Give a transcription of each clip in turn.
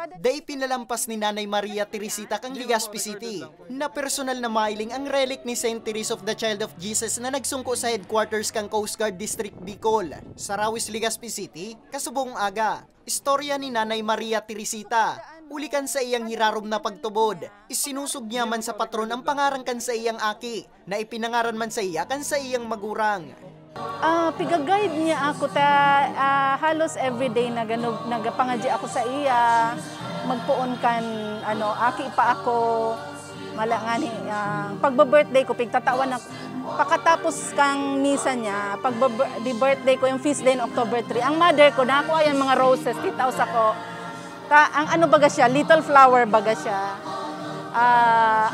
Day pinalampas ni Nanay Maria Teresita kang Legazpi City na personal na mailing ang relic ni Saint Teresa of the Child of Jesus na nagsungko sa headquarters kang Coast Guard District Bicol sa Rawis, Legazpi City kasubong aga. Istorya ni Nanay Maria Teresita, ulikan sa iyang hirarom na pagtubod, isinusog niya man sa patron ang pangarangkan sa iyang aki na ipinangaran man sa iya kan sa iyang magurang. Piga-guide niya ako halos everyday na nagapangadya ako sa iya, magpuon kan aki pa ako malangani pagba-birthday ko pigtatawan ako pakatapos kang misa niya di birthday ko yung feast day October 3 ang mother ko na ako ayan mga roses titaos ako ang baga siya little flower baga siya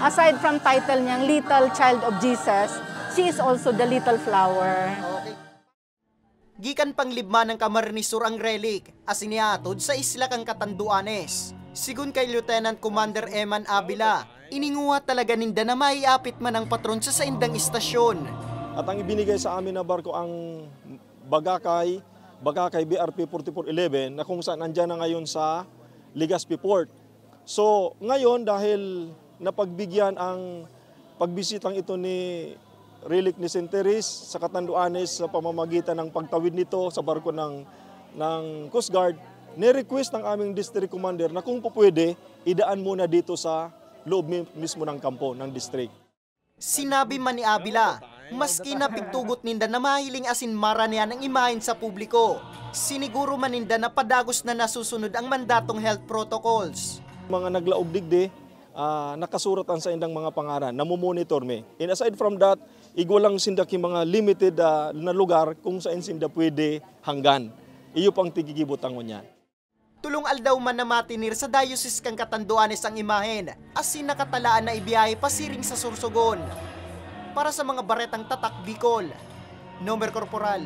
aside from title niyang Little Child of Jesus, she is also the little flower. Gikan panglibma ng Camarines Sur ang relic, asiniatod sa isla kang Catanduanes. Sigun kay Lieutenant Commander Eman Abila, ininguha talaga ninda na maiapit man ang patron sa saindang istasyon. At ang ibinigay sa amin na barko ang Bagakay BRP 4411 na kung saan andyan na ngayon sa Legazpi Port. So ngayon dahil napagbigyan ang pagbisitang ito ni relic ni Saint Teresa sa Catanduanes sa pamamagitan ng pagtawid nito sa barko ng Coast Guard, ni-request ng aming district commander na kung pwede, idaan muna dito sa loob mismo ng kampo ng district. Sinabi man ni Abila, maski napigtugot ninda na mahiling asin maranian ang imahin sa publiko, siniguro man ninda na padagos na nasusunod ang mandatong health protocols. Mga naglaog digdi, nakasuratan sa indang mga pangaran, namumonitor me. And aside from that, igwalang sindak yung mga limited na lugar kung saan sinda pwede hanggan. Iyo pang tigigibutang mo niyan. Tulong aldaw man na matinir sa Diocese kang Catanduanes ang imahen, asin nakatalaan na ibiyahe pasiring sa Sursogon. Para sa mga baretang tatak Bicol, Nomer Corporal